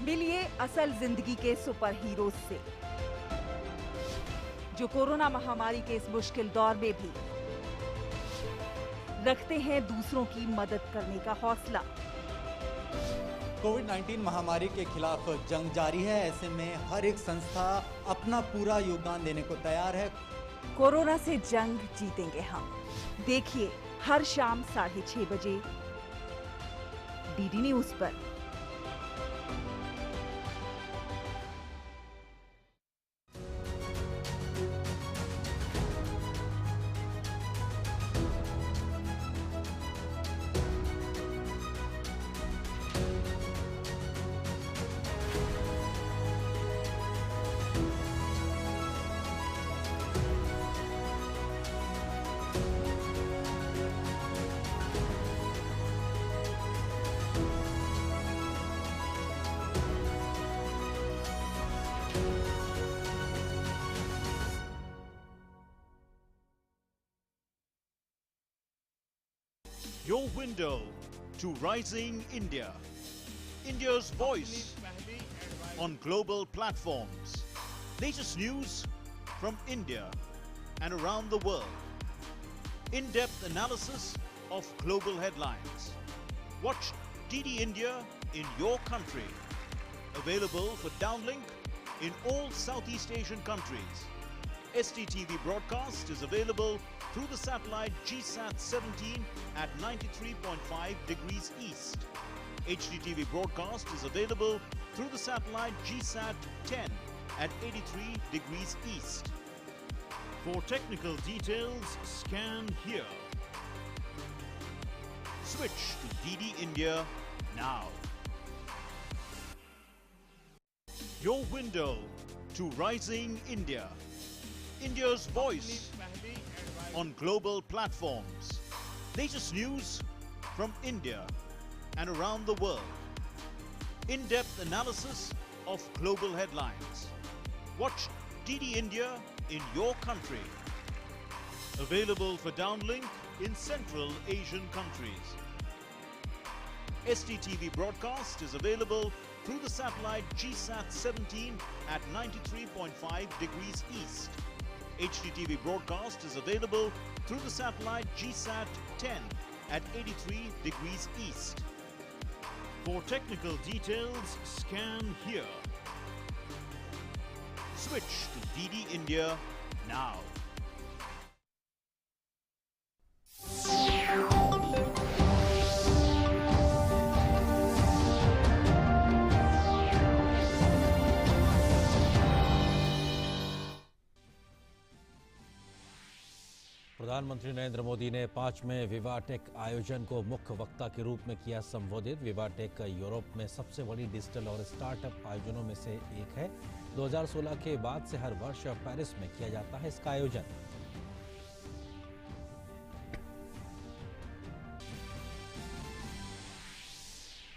मिलिए असल जिंदगी के सुपर हीरोज से, जो कोरोना महामारी के इस मुश्किल दौर में भी रखते हैं दूसरों की मदद करने का हौसला। कोविड-19 महामारी के खिलाफ जंग जारी है। ऐसे में हर एक संस्था अपना पूरा योगदान देने को तैयार है। कोरोना से जंग जीतेंगे हम। देखिए हर शाम 6:30 बजे डीडी न्यूज पर। Your window to rising India. India's voice on global platforms. Latest news from India and around the world. In-depth analysis of global headlines. Watch DD India in your country. Available for downlink in all Southeast Asian countries. STTV broadcast is available through the satellite GSAT 17 at 93.5 degrees east. HDTV broadcast is available through the satellite GSAT 10 at 83 degrees east. For technical details, scan here. Switch to DD India now. Your window to rising India. India's voice on global platforms. Latest news from India and around the world. In-depth analysis of global headlines. Watch DD India in your country. Available for downlink in Central Asian countries. STTV broadcast is available through the satellite GSAT 17 at 93.5 degrees east. HDTV broadcast is available through the satellite GSAT 10 at 83 degrees east. For technical details, scan here. Switch to DD India now. प्रधानमंत्री नरेंद्र मोदी ने 5वें VivaTech आयोजन को मुख्य वक्ता के रूप में किया संबोधित। विवाटेक यूरोप में सबसे बड़ी डिजिटल और स्टार्टअप आयोजनों में से एक है। 2016 के बाद से हर वर्ष पेरिस में किया जाता है इसका आयोजन।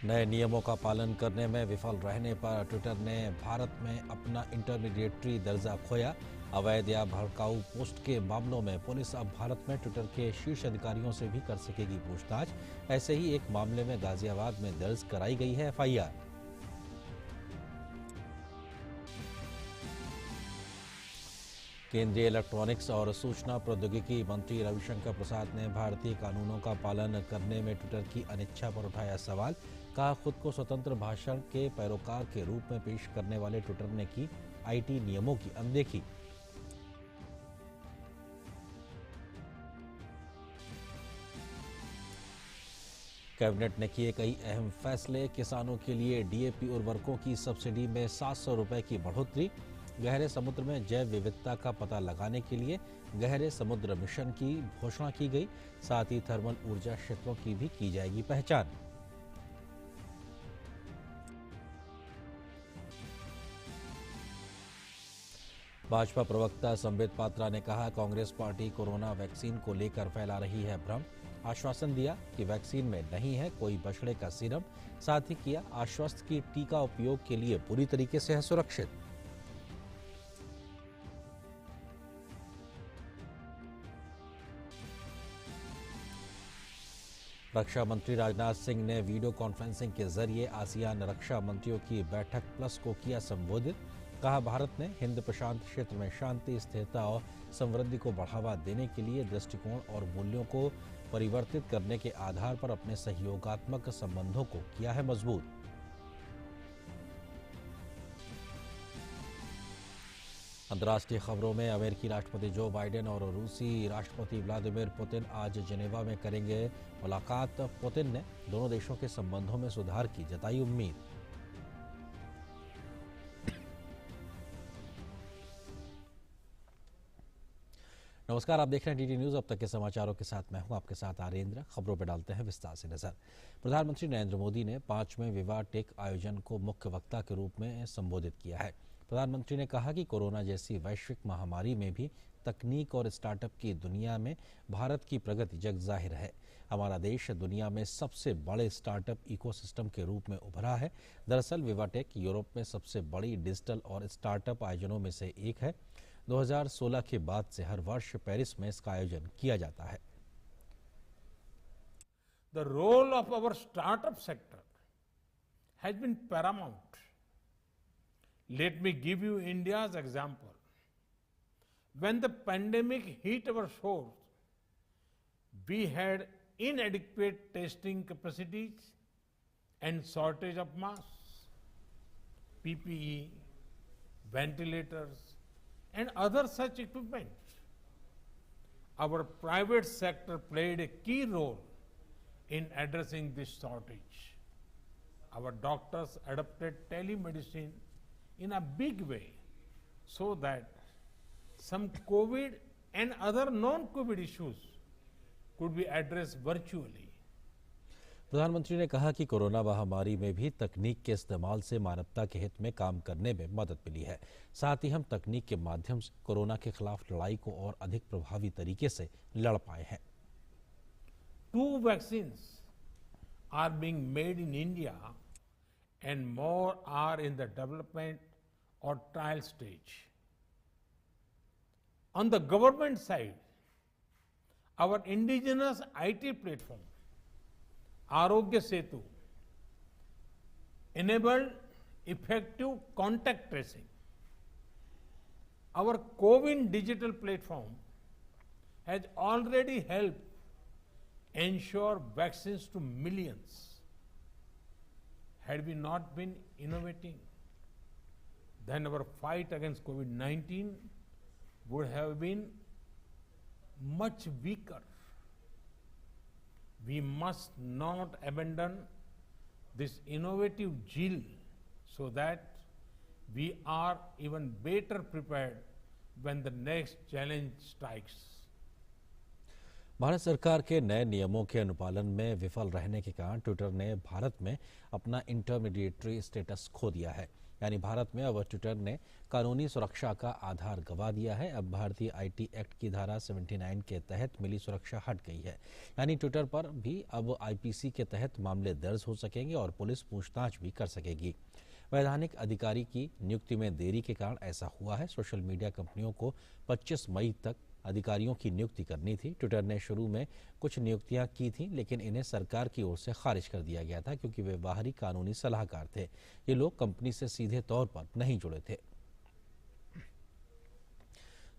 नए नियमों का पालन करने में विफल रहने पर ट्विटर ने भारत में अपना इंटरमीडिएटरी दर्जा खोया। अवैध या भड़काऊ पोस्ट के मामलों में पुलिस अब भारत में ट्विटर के शीर्ष अधिकारियों से भी कर सकेगी पूछताछ। ऐसे ही एक मामले में गाजियाबाद में दर्ज कराई गई है एफआईआर। केंद्रीय इलेक्ट्रॉनिक्स और सूचना प्रौद्योगिकी मंत्री रविशंकर प्रसाद ने भारतीय कानूनों का पालन करने में ट्विटर की अनिच्छा पर उठाया सवाल। कहा, खुद को स्वतंत्र भाषण के पैरोकार के रूप में पेश करने वाले ट्विटर ने की आईटी नियमों की अनदेखी। कैबिनेट ने किए कई अहम फैसले। किसानों के लिए डीएपी उर्वरकों की सब्सिडी में 700 रुपए की बढ़ोतरी। गहरे समुद्र में जैव विविधता का पता लगाने के लिए गहरे समुद्र मिशन की घोषणा की गई। साथ ही थर्मल ऊर्जा क्षेत्रों की भी की जाएगी पहचान। भाजपा प्रवक्ता संबित पात्रा ने कहा, कांग्रेस पार्टी कोरोना वैक्सीन को लेकर फैला रही है भ्रम। आश्वासन दिया कि वैक्सीन में नहीं है कोई बछड़े का सीरम। साथ ही किया आश्वस्त कि टीका उपयोग के लिए पूरी तरीके से है सुरक्षित। रक्षा मंत्री राजनाथ सिंह ने वीडियो कॉन्फ्रेंसिंग के जरिए आसियान रक्षा मंत्रियों की बैठक प्लस को किया संबोधित। कहा, भारत ने हिंद प्रशांत क्षेत्र में शांति, स्थिरता और समृद्धि को बढ़ावा देने के लिए दृष्टिकोण और मूल्यों को परिवर्तित करने के आधार पर अपने सहयोगात्मक संबंधों को किया है मजबूत। अंतर्राष्ट्रीय खबरों में अमेरिकी राष्ट्रपति जो बाइडेन और रूसी राष्ट्रपति व्लादिमीर पुतिन आज जिनेवा में करेंगे मुलाकात। पुतिन ने दोनों देशों के संबंधों में सुधार की जताई उम्मीद। नमस्कार, आप देख रहे हैं डीडी न्यूज। अब तक के समाचारों के साथ मैं हूं आपके साथ आरेंद्र। खबरों पर डालते हैं विस्तार से नजर। प्रधानमंत्री नरेंद्र मोदी ने 5वें विवाह टेक आयोजन को मुख्य वक्ता के रूप में संबोधित किया है। प्रधानमंत्री ने कहा कि कोरोना जैसी वैश्विक महामारी में भी तकनीक और स्टार्टअप की दुनिया में भारत की प्रगति जग जाहिर है। हमारा देश दुनिया में सबसे बड़े स्टार्टअप इकोसिस्टम के रूप में उभरा है। दरअसल विवाटेक यूरोप में सबसे बड़ी डिजिटल और स्टार्टअप आयोजनों में से एक है। 2016 के बाद से हर वर्ष पेरिस में इसका आयोजन किया जाता है। The role of our startup sector has been paramount. Let me give you India's example. When the pandemic hit our shores, we had inadequate testing capacities and shortage of masks, PPE, ventilators, and other such equipment. Our private sector played a key role in addressing this shortage. Our doctors adopted telemedicine in a big way so that some COVID and other non-COVID issues could be addressed virtually. प्रधानमंत्री ने कहा कि corona महामारी में भी तकनीक के इस्तेमाल से मानवता के हित में काम करने में मदद मिली है। साथ ही हम तकनीक के माध्यम से कोरोना के खिलाफ लड़ाई को और अधिक प्रभावी तरीके से लड़ पाए हैं। 2 vaccines are being made in India and more are in the development or trial stage. On the government side, our indigenous IT platform Arogya Setu enabled effective contact tracing. Our CoWIN digital platform has already helped ensure vaccines to millions. Had we not been innovating, then our fight against COVID-19 would have been much weaker. We must not abandon this innovative zeal so that we are even better prepared when the next challenge strikes. Bharat सरकार के नए नियमों के अनुपालन में विफल रहने के कारण ट्विटर ने भारत में अपना इंटरमीडिएटरी स्टेटस खो दिया है। यानी भारत में अब ट्विटर ने कानूनी सुरक्षा का आधार गंवा दिया है। अब भारतीय आईटी एक्ट की धारा 79 के तहत मिली सुरक्षा हट गई है। यानी ट्विटर पर भी अब आईपीसी के तहत मामले दर्ज हो सकेंगे और पुलिस पूछताछ भी कर सकेगी। वैधानिक अधिकारी की नियुक्ति में देरी के कारण ऐसा हुआ है। सोशल मीडिया कंपनियों को 25 मई तक अधिकारियों की नियुक्ति करनी थी। ट्विटर ने शुरू में कुछ नियुक्तियां की थी, लेकिन इन्हें सरकार की ओर से खारिज कर दिया गया था क्योंकि वे बाहरी कानूनी सलाहकार थे। ये लोग कंपनी से सीधे तौर पर नहीं जुड़े थे।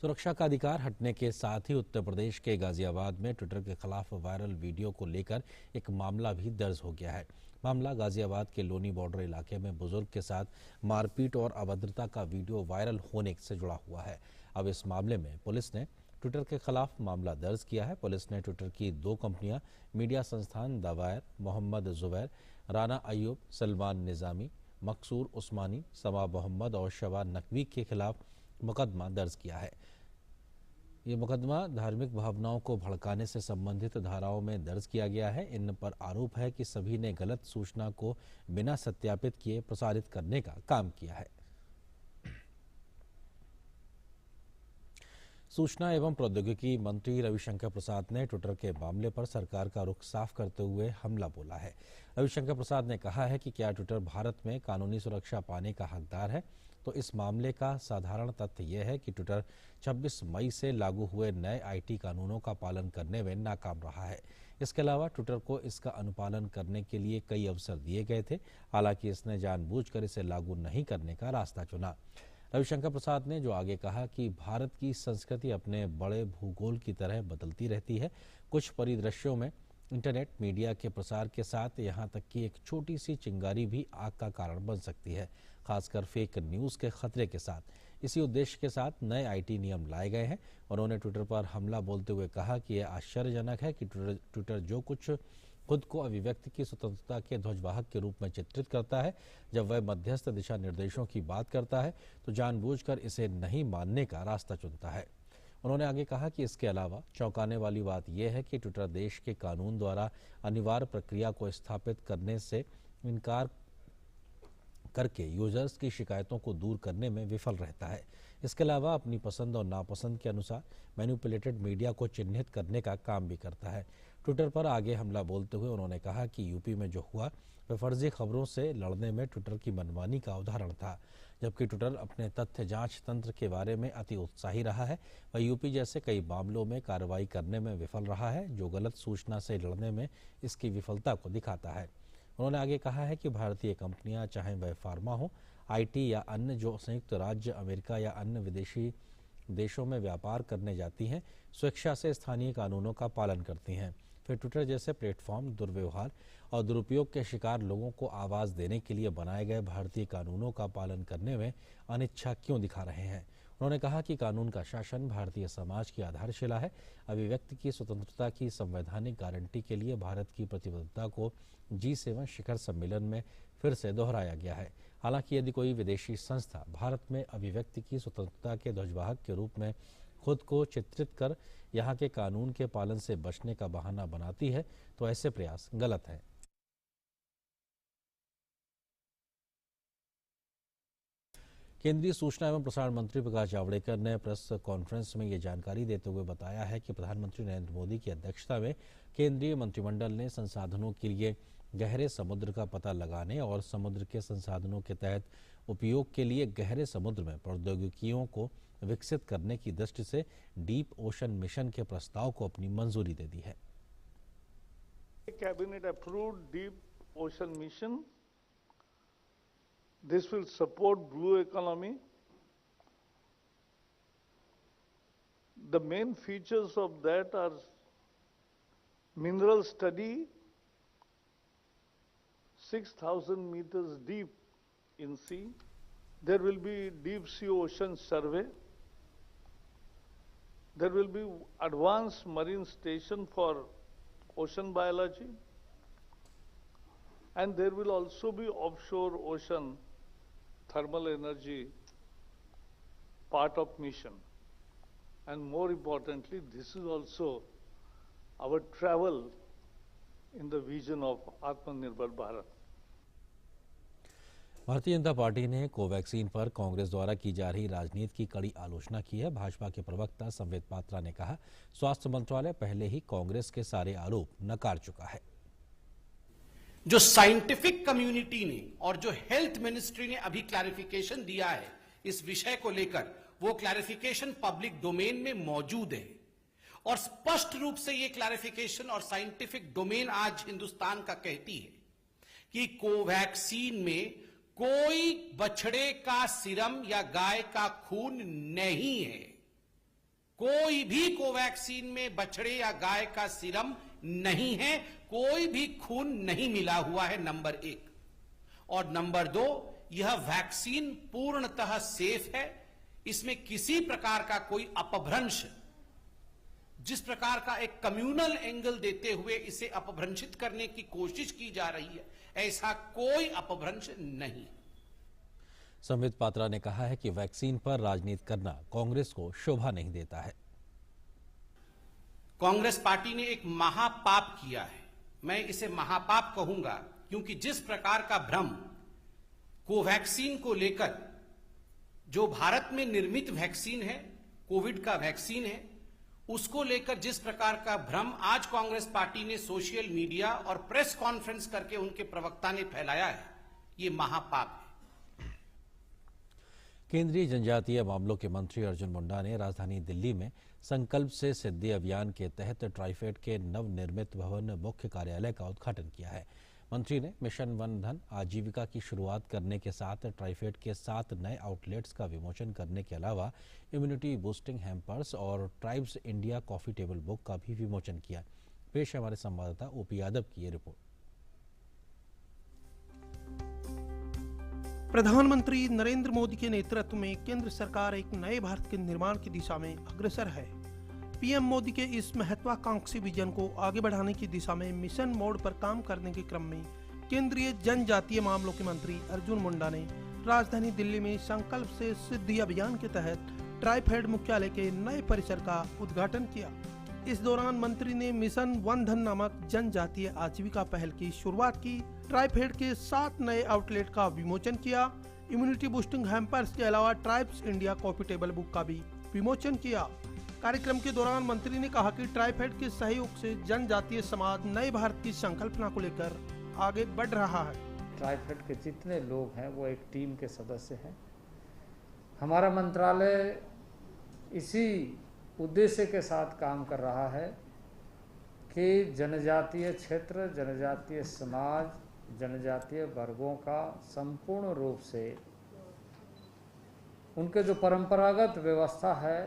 सुरक्षा का अधिकार हटने के साथ ही उत्तर प्रदेश के गाजियाबाद में ट्विटर के खिलाफ वायरल वीडियो को लेकर एक मामला भी दर्ज हो गया है। मामला गाजियाबाद के लोनी बॉर्डर इलाके में बुजुर्ग के साथ मारपीट और अभद्रता का वीडियो वायरल होने से जुड़ा हुआ है। अब इस मामले में पुलिस ने ट्विटर के खिलाफ मामला दर्ज किया है। पुलिस ने ट्विटर की 2 कंपनियां मीडिया संस्थान दवायर, मोहम्मद जुबैर, राना अयूब, सलमान निजामी, मकसूर उस्मानी, समा मोहम्मद और शबा नकवी के खिलाफ मुकदमा दर्ज किया है। ये मुकदमा धार्मिक भावनाओं को भड़काने से संबंधित धाराओं में दर्ज किया गया है। इन पर आरोप है कि सभी ने गलत सूचना को बिना सत्यापित किए प्रसारित करने का काम किया है। सूचना एवं प्रौद्योगिकी मंत्री रविशंकर प्रसाद ने ट्विटर के मामले पर सरकार का रुख साफ करते हुए हमला बोला है। रविशंकर प्रसाद ने कहा है कि क्या ट्विटर भारत में कानूनी सुरक्षा पाने का हकदार है, तो इस मामले का साधारण तथ्य यह है कि ट्विटर 26 मई से लागू हुए नए आईटी कानूनों का पालन करने में नाकाम रहा है। इसके अलावा ट्विटर को इसका अनुपालन करने के लिए कई अवसर दिए गए थे, हालांकि इसने जानबूझकर इसे लागू नहीं करने का रास्ता चुना। रविशंकर प्रसाद ने जो आगे कहा कि भारत की संस्कृति अपने बड़े भूगोल की तरह बदलती रहती है। कुछ परिदृश्यों में इंटरनेट मीडिया के प्रसार के साथ यहाँ तक कि एक छोटी सी चिंगारी भी आग का कारण बन सकती है, खासकर फेक न्यूज़ के खतरे के साथ। इसी उद्देश्य के साथ नए आईटी नियम लाए गए हैं। उन्होंने ट्विटर पर हमला बोलते हुए कहा कि यह आश्चर्यजनक है कि ट्विटर जो कुछ खुद को अभिव्यक्ति की स्वतंत्रता के ध्वजवाहक के रूप में चित्रित करता है, जब वह मध्यस्थ दिशा निर्देशों की बात करता है तो जानबूझकर इसे नहीं मानने का रास्ता चुनता है। उन्होंने आगे कहा कि इसके अलावा चौंकाने वाली बात यह है कि ट्विटर देश के कानून द्वारा अनिवार्य प्रक्रिया को स्थापित करने से इनकार करके यूजर्स की शिकायतों को दूर करने में विफल रहता है। इसके अलावा अपनी पसंद और नापसंद के अनुसार मैनिपुलेटेड मीडिया को चिन्हित करने का काम भी करता है। ट्विटर पर आगे हमला बोलते हुए उन्होंने कहा कि यूपी में जो हुआ वह फर्जी खबरों से लड़ने में ट्विटर की मनमानी का उदाहरण था। जबकि ट्विटर अपने तथ्य जांच तंत्र के बारे में अति उत्साही रहा है, वह यूपी जैसे कई मामलों में कार्रवाई करने में विफल रहा है, जो गलत सूचना से लड़ने में इसकी विफलता को दिखाता है। उन्होंने आगे कहा है कि भारतीय कंपनियां, चाहे वह फार्मा हो, आईटी या अन्य, जो संयुक्त राज्य अमेरिका या अन्य विदेशी देशों में व्यापार करने जाती हैं, स्वेच्छा से स्थानीय कानूनों का पालन करती हैं। फिर ट्विटर जैसे प्लेटफॉर्म दुर्व्यवहार और दुरुपयोग के शिकार लोगों को आवाज़ देने के लिए बनाए गए भारतीय कानूनों का पालन करने में अनिच्छा क्यों दिखा रहे हैं। उन्होंने कहा कि कानून का शासन भारतीय समाज की आधारशिला है। अभिव्यक्ति की स्वतंत्रता की संवैधानिक गारंटी के लिए भारत की प्रतिबद्धता को G7 शिखर सम्मेलन में फिर से दोहराया गया है। हालांकि यदि कोई विदेशी संस्था भारत में अभिव्यक्ति की स्वतंत्रता के ध्वजवाहक के रूप में खुद को चित्रित कर यहाँ के कानून के पालन से बचने का बहाना बनाती है, तो ऐसे प्रयास गलत हैं। केंद्रीय सूचना एवं प्रसारण मंत्री प्रकाश जावड़ेकर ने प्रेस कॉन्फ्रेंस में ये जानकारी देते हुए बताया है कि प्रधानमंत्री नरेंद्र मोदी की अध्यक्षता में केंद्रीय मंत्रिमंडल ने संसाधनों के लिए गहरे समुद्र का पता लगाने और समुद्र के संसाधनों के तहत उपयोग के लिए गहरे समुद्र में प्रौद्योगिकियों को विकसित करने की दृष्टि से डीप ओशन मिशन के प्रस्ताव को अपनी मंजूरी दे दी है। Cabinet approved deep ocean mission. This will support blue economy. The main features of that are mineral study, 6,000 meters deep in sea. There will be deep sea ocean survey. There will be advanced marine station for ocean biology. And there will also be offshore ocean thermal energy part of mission. And more importantly, this is also our travel in the vision of Atmanirbhar Bharat. Bharatiya Janata party ने Covaxin पर कांग्रेस द्वारा की जा रही राजनीति की कड़ी आलोचना की है। भाजपा के प्रवक्ता संबित पात्रा ने कहा, स्वास्थ्य मंत्रालय पहले ही कांग्रेस के सारे आरोप नकार चुका है। जो साइंटिफिक कम्युनिटी ने और जो हेल्थ मिनिस्ट्री ने अभी क्लैरिफिकेशन दिया है इस विषय को लेकर, वो क्लैरिफिकेशन पब्लिक डोमेन में मौजूद है और स्पष्ट रूप से ये क्लैरिफिकेशन और साइंटिफिक डोमेन आज हिंदुस्तान का कहती है कि कोवैक्सीन में कोई बछड़े का सीरम या गाय का खून नहीं है। कोई भी कोवैक्सीन में बछड़े या गाय का सीरम नहीं है, कोई भी खून नहीं मिला हुआ है, नंबर 1। और नंबर 2, यह वैक्सीन पूर्णतः सेफ है। इसमें किसी प्रकार का कोई अपभ्रंश, जिस प्रकार का एक कम्युनल एंगल देते हुए इसे अपभ्रंशित करने की कोशिश की जा रही है, ऐसा कोई अपभ्रंश नहीं। संबित पात्रा ने कहा है कि वैक्सीन पर राजनीति करना कांग्रेस को शोभा नहीं देता है। कांग्रेस पार्टी ने एक महापाप किया है। मैं इसे महापाप कहूंगा क्योंकि जिस प्रकार का भ्रम कोवैक्सीन को लेकर, जो भारत में निर्मित वैक्सीन है, कोविड का वैक्सीन है, उसको लेकर जिस प्रकार का भ्रम आज कांग्रेस पार्टी ने सोशल मीडिया और प्रेस कॉन्फ्रेंस करके उनके प्रवक्ता ने फैलाया है, ये महापाप है। केंद्रीय जनजातीय मामलों के मंत्री अर्जुन मुंडा ने राजधानी दिल्ली में संकल्प से सिद्धि अभियान के तहत ट्राइफेड के नवनिर्मित भवन मुख्य कार्यालय का उद्घाटन किया है। मंत्री ने मिशन वन धन आजीविका की शुरुआत करने के साथ ट्राइफेड के 7 नए आउटलेट्स का विमोचन करने के अलावा इम्यूनिटी बूस्टिंग हैम्पर्स और tribes India coffee table book का भी विमोचन किया। पेश है हमारे संवाददाता ओपी यादव की ये रिपोर्ट। प्रधानमंत्री नरेंद्र मोदी के नेतृत्व में केंद्र सरकार एक नए भारत के निर्माण की दिशा में अग्रसर है। पीएम मोदी के इस महत्वाकांक्षी विजन को आगे बढ़ाने की दिशा में मिशन मोड पर काम करने के क्रम में केंद्रीय जनजातीय मामलों के मंत्री अर्जुन मुंडा ने राजधानी दिल्ली में संकल्प से सिद्धि अभियान के तहत ट्राइफेड मुख्यालय के नए परिसर का उद्घाटन किया। इस दौरान मंत्री ने मिशन वन धन नामक जनजातीय आजीविका पहल की शुरुआत की। ट्राइफेड के 7 नए आउटलेट का विमोचन किया। इम्यूनिटी बूस्टिंग हैम्पर्स के अलावा tribes India coffee table book का भी विमोचन किया। कार्यक्रम के दौरान मंत्री ने कहा कि ट्राइफेड के सहयोग से जनजातीय समाज नए भारत की संकल्पना को लेकर आगे बढ़ रहा है। ट्राइफेड के जितने लोग हैं वो एक टीम के सदस्य हैं। हमारा मंत्रालय इसी उद्देश्य के साथ काम कर रहा है कि जनजातीय क्षेत्र, जनजातीय समाज, जनजातीय वर्गों का संपूर्ण रूप से उनके जो परंपरागत व्यवस्था है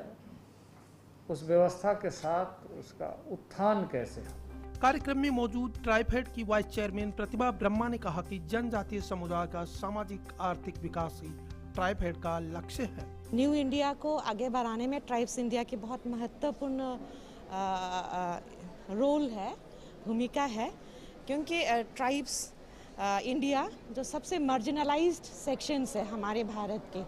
उस व्यवस्था के साथ उसका उत्थान कैसे हो। कार्यक्रम में मौजूद ट्राइफेड की वाइस चेयरमैन प्रतिभा ब्रह्मा ने कहा कि जनजातीय समुदाय का सामाजिक आर्थिक विकास ही ट्राइफेड का लक्ष्य है। न्यू इंडिया को आगे बढ़ाने में ट्राइब्स इंडिया की बहुत महत्वपूर्ण रोल है, भूमिका है, क्योंकि ट्राइब्स इंडिया जो सबसे मार्जिनलाइज्ड सेक्शंस है हमारे भारत के,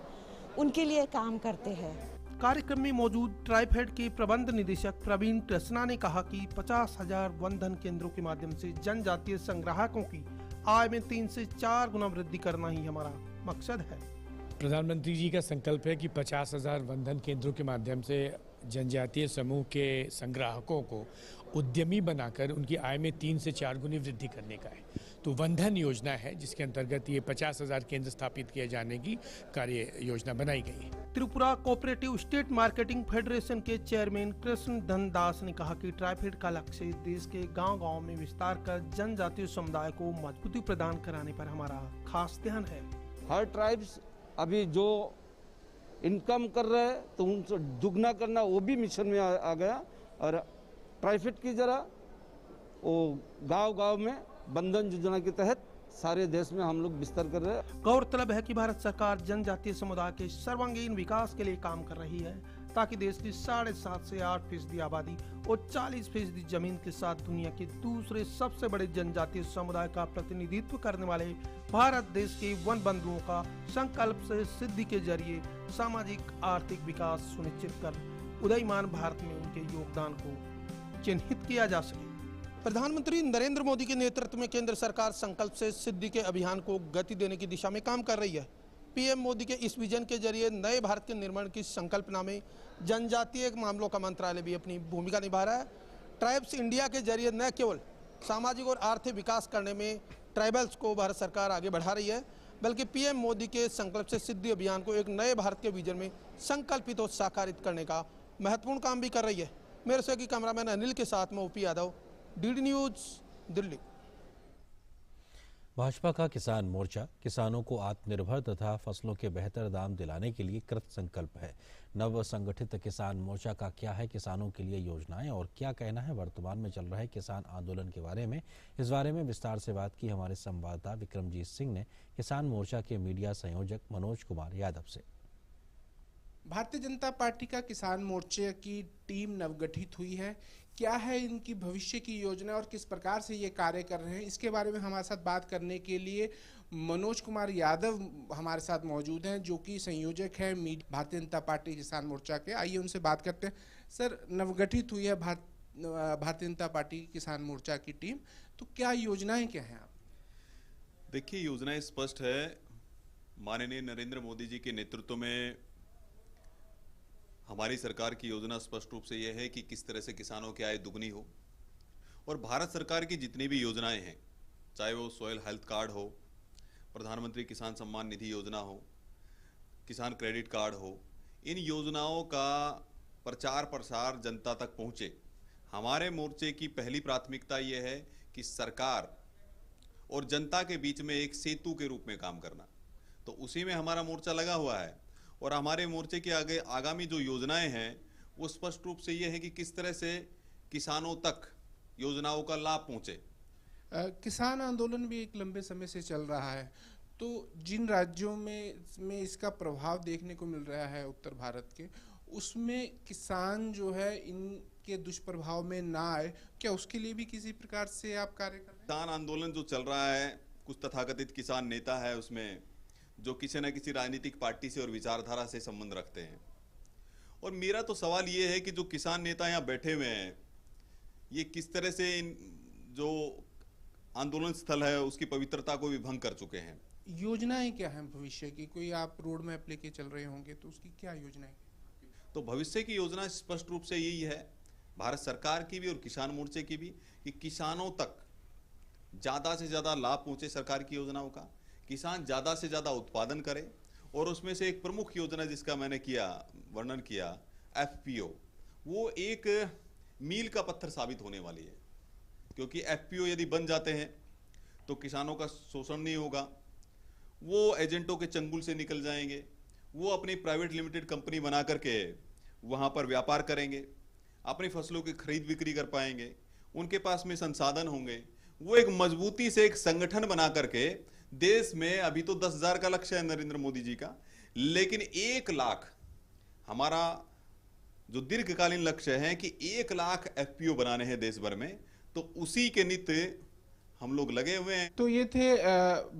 उनके लिए काम करते हैं। कार्यक्रम में मौजूद ट्राइफेड के प्रबंध निदेशक प्रवीण कृष्णा ने कहा कि 50,000 वन धन केंद्रों के माध्यम से जनजातीय संग्राहकों की आय में 3 से 4 गुना वृद्धि करना ही हमारा मकसद है। प्रधानमंत्री जी का संकल्प है कि 50,000 वन धन केंद्रों के माध्यम से जनजातीय समूह के संग्राहकों को उद्यमी बनाकर उनकी आय में 3 से 4 गुनी वृद्धि करने का है। तो वन धन योजना है जिसके अंतर्गत ये 50,000 केंद्र स्थापित किए जाने की कार्य योजना बनाई गई है। Tripura cooperative state marketing federation के चेयरमैन कृष्ण धन दास ने कहा कि ट्राइफेड का लक्ष्य देश के गांव-गांव में विस्तार कर जनजातीय समुदाय को मजबूती प्रदान कराने पर हमारा खास ध्यान है। हर ट्राइब्स अभी जो इनकम कर रहे हैं तो उनसे दुगना करना वो भी मिशन में आ गया और ट्राइफेड की जरा वो गांव-गांव में बंधन योजना के तहत सारे देश में हम लोग विस्तार कर रहे हैं। गौरतलब है कि भारत सरकार जनजातीय समुदाय के सर्वांगीण विकास के लिए काम कर रही है ताकि देश की 7.5 से 8% आबादी और 40% जमीन के साथ दुनिया के दूसरे सबसे बड़े जनजातीय समुदाय का प्रतिनिधित्व करने वाले भारत देश के वन बंधुओं का संकल्प से सिद्धि के जरिए सामाजिक आर्थिक विकास सुनिश्चित कर उदयमान भारत में उनके योगदान को चिन्हित किया जा सके। प्रधानमंत्री नरेंद्र मोदी के नेतृत्व में केंद्र सरकार संकल्प से सिद्धि के अभियान को गति देने की दिशा में काम कर रही है। पीएम मोदी के इस विजन के जरिए नए भारत के निर्माण की संकल्पना में जनजातीय मामलों का मंत्रालय भी अपनी भूमिका निभा रहा है। ट्राइब्स इंडिया के जरिए न केवल सामाजिक और आर्थिक विकास करने में ट्राइबल्स को भारत सरकार आगे बढ़ा रही है, बल्कि पीएम मोदी के संकल्प से सिद्धि अभियान को एक नए भारत के विजन में संकल्पित और साकारित करने का महत्वपूर्ण काम भी कर रही है। मेरे सहयोगी कैमरामैन अनिल के साथ में OP Yadav, DD news, Delhi. Bhajpa का किसान मोर्चा किसानों को आत्मनिर्भर तथा फसलों के बेहतर दाम दिलाने के लिए कृत संकल्प है। नव संगठित किसान मोर्चा का क्या है किसानों के लिए योजनाएं और क्या कहना है वर्तमान में चल रहे किसान आंदोलन के बारे में, इस बारे में विस्तार से बात की हमारे संवाददाता विक्रमजीत सिंह ने किसान मोर्चा के मीडिया संयोजक मनोज कुमार यादव से। भारतीय जनता पार्टी का किसान मोर्चे की टीम नवगठित हुई है। क्या है इनकी भविष्य की योजना और किस प्रकार से ये कार्य कर रहे हैं, इसके बारे में हमारे साथ बात करने के लिए मनोज कुमार यादव हमारे साथ मौजूद हैं, जो कि संयोजक है भारतीय जनता पार्टी किसान मोर्चा के। आइए उनसे बात करते हैं। सर, नवगठित हुई है भारतीय जनता पार्टी किसान मोर्चा की टीम, तो क्या योजनाएं क्या हैं आप? देखिए, योजनाएं स्पष्ट है। माननीय नरेंद्र मोदी जी के नेतृत्व में हमारी सरकार की योजना स्पष्ट रूप से यह है कि किस तरह से किसानों की आय दुगनी हो, और भारत सरकार की जितनी भी योजनाएं हैं, चाहे वो सॉइल हेल्थ कार्ड हो, प्रधानमंत्री किसान सम्मान निधि योजना हो, किसान क्रेडिट कार्ड हो, इन योजनाओं का प्रचार प्रसार जनता तक पहुंचे। हमारे मोर्चे की पहली प्राथमिकता यह है कि सरकार और जनता के बीच में एक सेतु के रूप में काम करना, तो उसी में हमारा मोर्चा लगा हुआ है। और हमारे मोर्चे के आगे आगामी जो योजनाएं हैं वो स्पष्ट रूप से ये है कि किस तरह से किसानों तक योजनाओं का लाभ पहुंचे। किसान आंदोलन भी एक लंबे समय से चल रहा है, तो जिन राज्यों में इसका प्रभाव देखने को मिल रहा है उत्तर भारत के, उसमें किसान जो है इनके दुष्प्रभाव में ना आए, क्या उसके लिए भी किसी प्रकार से आप कार्य कर रहे हैं? किसान आंदोलन जो चल रहा है, कुछ तथाकथित किसान नेता है उसमें जो किसी न किसी राजनीतिक पार्टी से और विचारधारा से संबंध रखते हैं। और मेरा तो सवाल ये है कि जो किसान नेता यहाँ बैठे हुए हैं, ये किस तरह से इन जो आंदोलन स्थल है उसकी पवित्रता को भी भंग कर चुके हैं। योजनाएं क्या हैं भविष्य की? कोई आप रोड मैप लेके चल रहे होंगे, तो उसकी क्या योजनाएं? तो भविष्य की योजना स्पष्ट रूप से यही है, भारत सरकार की भी और किसान मोर्चे की भी, कि किसानों तक ज़्यादा से ज़्यादा लाभ पहुंचे सरकार की योजनाओं का, किसान ज़्यादा से ज़्यादा उत्पादन करे। और उसमें से एक प्रमुख योजना जिसका मैंने वर्णन किया, FPO, वो एक मील का पत्थर साबित होने वाली है, क्योंकि FPO यदि बन जाते हैं तो किसानों का शोषण नहीं होगा, वो एजेंटों के चंगुल से निकल जाएंगे, वो अपनी प्राइवेट लिमिटेड कंपनी बना करके वहाँ पर व्यापार करेंगे, अपनी फसलों की खरीद बिक्री कर पाएंगे, उनके पास में संसाधन होंगे, वो एक मजबूती से एक संगठन बना करके देश में, अभी तो 10,000 का लक्ष्य है नरेंद्र मोदी जी का, लेकिन 1 लाख हमारा जो दीर्घकालीन लक्ष्य है कि 1 लाख FPO बनाने हैं देश भर में, तो उसी के नित्य हम लोग लगे हुए हैं। तो ये थे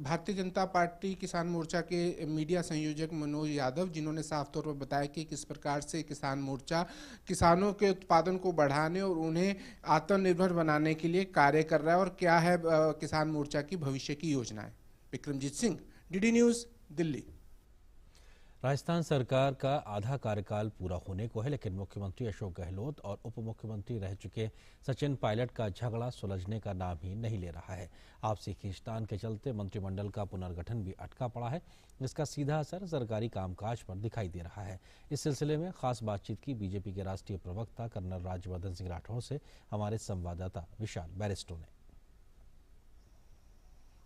भारतीय जनता पार्टी किसान मोर्चा के मीडिया संयोजक मनोज यादव, जिन्होंने साफ तौर पर बताया कि किस प्रकार से किसान मोर्चा किसानों के उत्पादन को बढ़ाने और उन्हें आत्मनिर्भर बनाने के लिए कार्य कर रहा है, और क्या है किसान मोर्चा की भविष्य की योजनाएं। Vikramjit Singh, DD news, Delhi. राजस्थान सरकार का आधा कार्यकाल पूरा होने को है, लेकिन मुख्यमंत्री अशोक गहलोत और उप मुख्यमंत्री रह चुके सचिन पायलट का झगड़ा सुलझने का नाम ही नहीं ले रहा है। आपसी खींचतान के चलते मंत्रिमंडल का पुनर्गठन भी अटका पड़ा है, जिसका सीधा असर सरकारी कामकाज पर दिखाई दे रहा है। इस सिलसिले में खास बातचीत की बीजेपी के राष्ट्रीय प्रवक्ता कर्नल राज्यवर्धन सिंह राठौर से हमारे संवाददाता विशाल बैरिस्टो ने।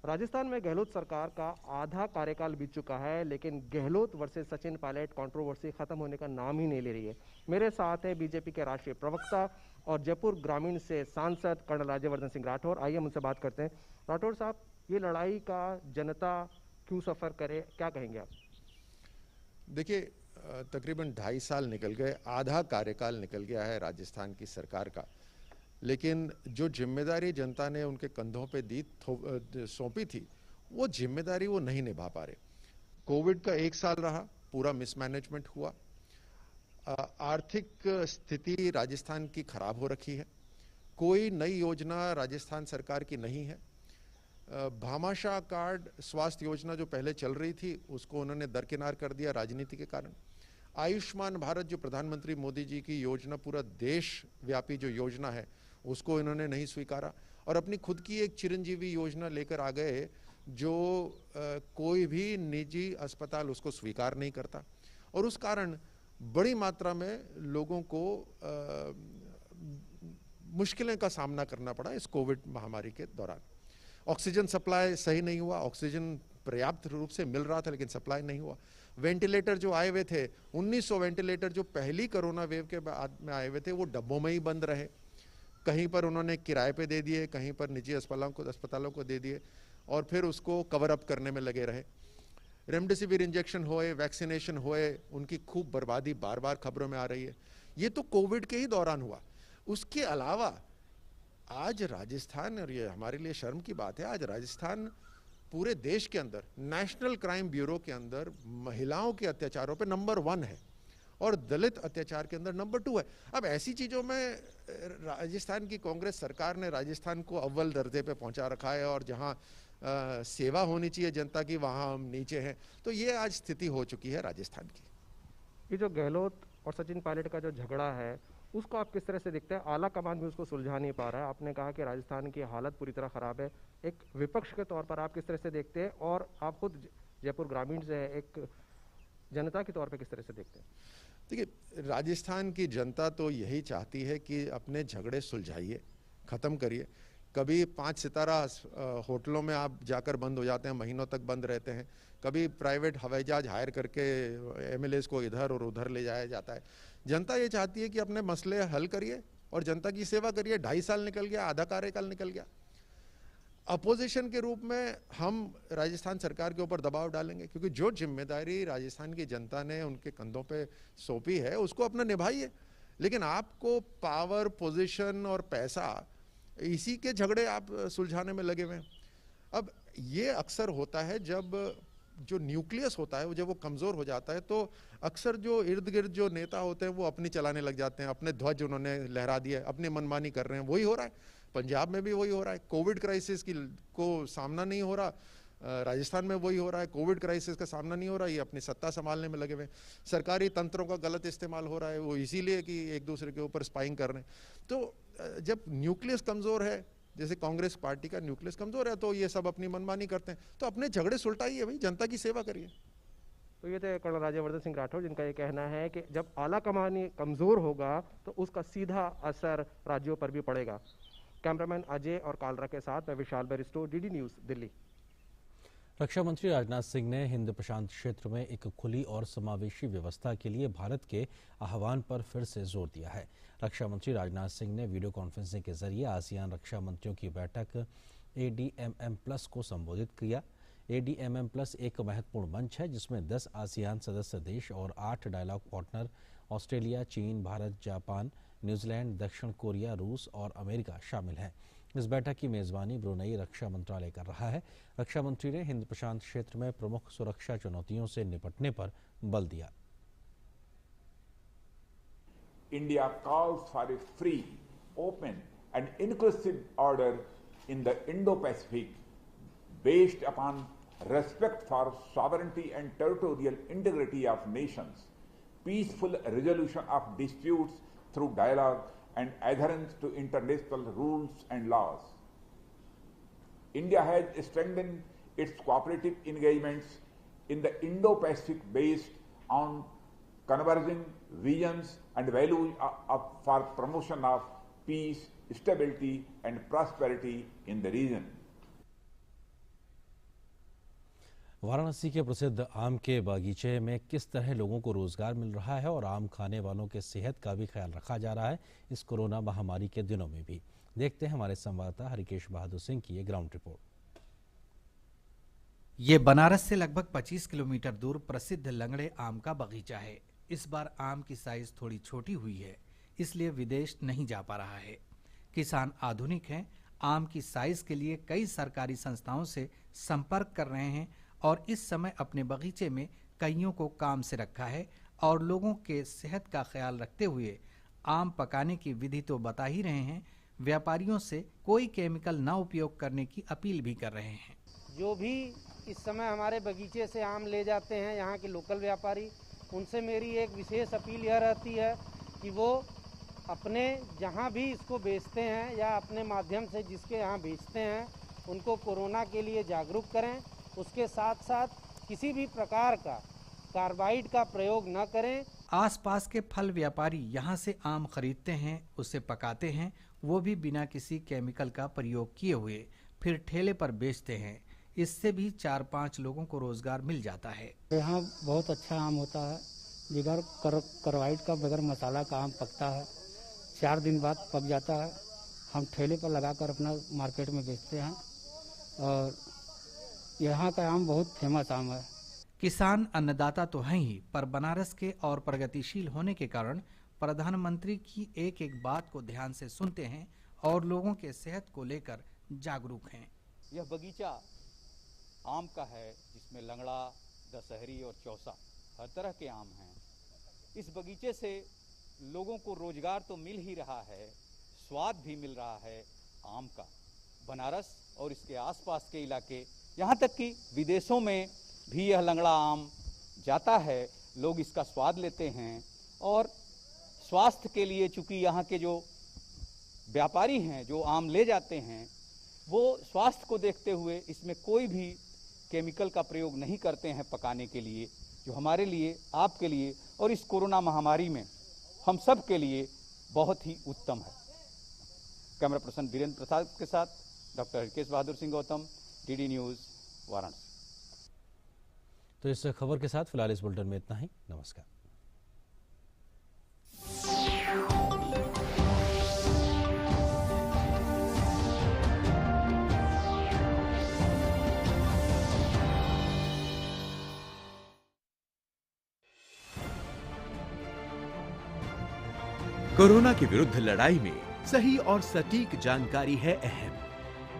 राजस्थान में गहलोत सरकार का आधा कार्यकाल बीत चुका है, लेकिन गहलोत वर्सेस सचिन पायलट कंट्रोवर्सी खत्म होने का नाम ही नहीं ले रही है। मेरे साथ है बीजेपी के राष्ट्रीय प्रवक्ता और जयपुर ग्रामीण से सांसद कर्नल राज्यवर्धन सिंह राठौर। आइए हम उनसे बात करते हैं। राठौर साहब, ये लड़ाई का जनता क्यों सफर करे, क्या कहेंगे आप? देखिए, तकरीबन 2.5 साल निकल गए, आधा कार्यकाल निकल गया है राजस्थान की सरकार का, लेकिन जो जिम्मेदारी जनता ने उनके कंधों पे सौंपी थी, वो जिम्मेदारी वो नहीं निभा पा रहे। कोविड का 1 साल रहा, पूरा मिसमैनेजमेंट हुआ, आर्थिक स्थिति राजस्थान की खराब हो रखी है, कोई नई योजना राजस्थान सरकार की नहीं है। भामाशाह कार्ड स्वास्थ्य योजना जो पहले चल रही थी, उसको उन्होंने दरकिनार कर दिया राजनीति के कारण। आयुष्मान भारत जो प्रधानमंत्री मोदी जी की योजना, पूरा देश व्यापी जो योजना है, उसको इन्होंने नहीं स्वीकारा और अपनी खुद की एक चिरंजीवी योजना लेकर आ गए, जो कोई भी निजी अस्पताल उसको स्वीकार नहीं करता, और उस कारण बड़ी मात्रा में लोगों को मुश्किलें का सामना करना पड़ा इस कोविड महामारी के दौरान। ऑक्सीजन सप्लाई सही नहीं हुआ, ऑक्सीजन पर्याप्त रूप से मिल रहा था लेकिन सप्लाई नहीं हुआ। वेंटिलेटर जो आए हुए थे, 1900 वेंटिलेटर जो पहली कोरोना वेव के बाद में आए हुए थे, वो डब्बों में ही बंद रहे। कहीं पर उन्होंने किराए पे दे दिए, कहीं पर निजी अस्पतालों को दे दिए और फिर उसको कवर अप करने में लगे रहे। रेमडेसिविर इंजेक्शन होए, वैक्सीनेशन होए, उनकी खूब बर्बादी बार बार खबरों में आ रही है। ये तो कोविड के ही दौरान हुआ। उसके अलावा आज राजस्थान, और ये हमारे लिए शर्म की बात है, आज राजस्थान पूरे देश के अंदर नेशनल क्राइम ब्यूरो के अंदर महिलाओं के अत्याचारों पे नंबर 1 है और दलित अत्याचार के अंदर नंबर 2 है। अब ऐसी चीज़ों में राजस्थान की कांग्रेस सरकार ने राजस्थान को अव्वल दर्जे पे पहुंचा रखा है और जहां सेवा होनी चाहिए जनता की, वहां हम नीचे हैं। तो ये आज स्थिति हो चुकी है राजस्थान की। ये जो गहलोत और सचिन पायलट का जो झगड़ा है उसको आप किस तरह से देखते हैं? आला कमान भी उसको सुलझा नहीं पा रहा है। आपने कहा कि राजस्थान की हालत पूरी तरह खराब है, एक विपक्ष के तौर पर आप किस तरह से देखते हैं? और आप खुद जयपुर ग्रामीण से है, एक जनता के तौर पर किस तरह से देखते हैं? देखिए, राजस्थान की जनता तो यही चाहती है कि अपने झगड़े सुलझाइए, ख़त्म करिए। कभी 5 सितारा होटलों में आप जाकर बंद हो जाते हैं, महीनों तक बंद रहते हैं। कभी प्राइवेट हवाई जहाज हायर करके एमएलएस को इधर और उधर ले जाया जाता है। जनता ये चाहती है कि अपने मसले हल करिए और जनता की सेवा करिए। 2.5 साल निकल गया, आधा कार्यकाल निकल गया। अपोजिशन के रूप में हम राजस्थान सरकार के ऊपर दबाव डालेंगे, क्योंकि जो जिम्मेदारी राजस्थान की जनता ने उनके कंधों पे सौंपी है उसको अपना निभाइए। लेकिन आपको पावर, पोजीशन और पैसा, इसी के झगड़े आप सुलझाने में लगे हुए हैं। अब ये अक्सर होता है जब जो न्यूक्लियस होता है जब वो कमज़ोर हो जाता है, तो अक्सर जो इर्द गिर्द जो नेता होते हैं वो अपनी चलाने लग जाते हैं। अपने ध्वज उन्होंने लहरा दिया, अपनी मनमानी कर रहे हैं। वही हो रहा है पंजाब में भी, वही हो रहा है। कोविड क्राइसिस को सामना नहीं हो रहा, राजस्थान में वही हो रहा है। कोविड क्राइसिस का सामना नहीं हो रहा, ये अपनी सत्ता संभालने में लगे हुए हैं। सरकारी तंत्रों का गलत इस्तेमाल हो रहा है, वो इसीलिए कि एक दूसरे के ऊपर स्पाइंग कर रहे हैं। तो जब न्यूक्लियस कमज़ोर है, जैसे कांग्रेस पार्टी का न्यूक्लियस कमज़ोर है, तो ये सब अपनी मनमानी करते हैं। तो अपने झगड़े सुलटाइए भाई, जनता की सेवा करिए। तो ये थे कर्नल राज्यवर्धन सिंह राठौर, जिनका ये कहना है कि जब आला कमान कमज़ोर होगा तो उसका सीधा असर राज्यों पर भी पड़ेगा। कैमरामैन अजय और कालरा के साथ मैं विशाल बेरिस्टो, डीडी न्यूज़, दिल्ली। रक्षा मंत्री राजनाथ सिंह ने हिंद प्रशांत क्षेत्र में एक खुली और समावेशी व्यवस्था के लिए भारत के आह्वान पर फिर से जोर दिया है। रक्षा मंत्री राजनाथ सिंह ने वीडियो कॉन्फ्रेंसिंग के जरिए आसियान रक्षा मंत्रियों की बैठक ADMM+ को संबोधित किया। ADMM+ एक महत्वपूर्ण मंच है जिसमें 10 आसियान सदस्य देश और 8 डायलॉग पार्टनर ऑस्ट्रेलिया, चीन, भारत, जापान, न्यूजीलैंड, दक्षिण कोरिया, रूस और अमेरिका शामिल हैं। इस बैठक की मेजबानी ब्रुनई रक्षा मंत्रालय कर रहा है। रक्षा मंत्री ने हिंद प्रशांत क्षेत्र में प्रमुख सुरक्षा चुनौतियों से निपटने पर बल दिया। India calls for a free, open and inclusive order in the Indo-Pacific based upon respect for sovereignty and territorial integrity of nations, peaceful resolution of disputes through dialogue and adherence to international rules and laws. India has strengthened its cooperative engagements in the Indo-Pacific based on converging visions and values for promotion of peace, stability and prosperity in the region. Varanasi के प्रसिद्ध आम के बागीचे में किस तरह लोगों को रोजगार मिल रहा है और आम खाने वालों के सेहत का भी ख्याल रखा जा रहा है इस कोरोना महामारी के दिनों में भी। देखते हैं हमारे संवाददाता हरिकेश बहादुर सिंह की ये ग्राउंड रिपोर्ट। ये बनारस से लगभग 25 किलोमीटर दूर प्रसिद्ध लंगड़े आम का बगीचा है। इस बार आम की साइज थोड़ी छोटी हुई है, इसलिए विदेश नहीं जा पा रहा है। किसान आधुनिक हैं, आम की साइज के लिए कई सरकारी संस्थाओं से संपर्क कर रहे हैं और इस समय अपने बगीचे में कईयों को काम से रखा है और लोगों के सेहत का ख्याल रखते हुए आम पकाने की विधि तो बता ही रहे हैं, व्यापारियों से कोई केमिकल ना उपयोग करने की अपील भी कर रहे हैं। जो भी इस समय हमारे बगीचे से आम ले जाते हैं यहाँ के लोकल व्यापारी, उनसे मेरी एक विशेष अपील यह रहती है कि वो अपने जहाँ भी इसको बेचते हैं या अपने माध्यम से जिसके यहाँ बेचते हैं उनको कोरोना के लिए जागरूक करें। उसके साथ साथ किसी भी प्रकार का कार्बाइड का प्रयोग न करें। आसपास के फल व्यापारी यहाँ से आम खरीदते हैं, उसे पकाते हैं, वो भी बिना किसी केमिकल का प्रयोग किए हुए, फिर ठेले पर बेचते हैं। इससे भी 4-5 लोगों को रोजगार मिल जाता है। यहाँ बहुत अच्छा आम होता है, बगैर कार्बाइड का, बगैर मसाला का आम पकता है। 4 दिन बाद पक जाता है। हम ठेले पर लगाकर अपना मार्केट में बेचते हैं और यहाँ का आम बहुत फेमस आम है। किसान अन्नदाता तो हैं ही, पर बनारस के और प्रगतिशील होने के कारण प्रधानमंत्री की एक एक बात को ध्यान से सुनते हैं और लोगों के सेहत को लेकर जागरूक हैं। यह बगीचा आम का है जिसमें लंगड़ा, दशहरी और चौसा हर तरह के आम हैं। इस बगीचे से लोगों को रोजगार तो मिल ही रहा है, स्वाद भी मिल रहा है आम का। बनारस और इसके आसपास के इलाके, यहाँ तक कि विदेशों में भी यह लंगड़ा आम जाता है। लोग इसका स्वाद लेते हैं और स्वास्थ्य के लिए चूंकि यहाँ के जो व्यापारी हैं जो आम ले जाते हैं वो स्वास्थ्य को देखते हुए इसमें कोई भी केमिकल का प्रयोग नहीं करते हैं पकाने के लिए, जो हमारे लिए, आपके लिए और इस कोरोना महामारी में हम सब के लिए बहुत ही उत्तम है। कैमरा पर्सन वीरेंद्र प्रसाद के साथ doctor Harkesh Bahadur Singh Gautam, DD news, Varanasi. तो इस खबर के साथ फिलहाल इस बुलेटिन में इतना ही। नमस्कार। कोरोना के विरुद्ध लड़ाई में सही और सटीक जानकारी है अहम।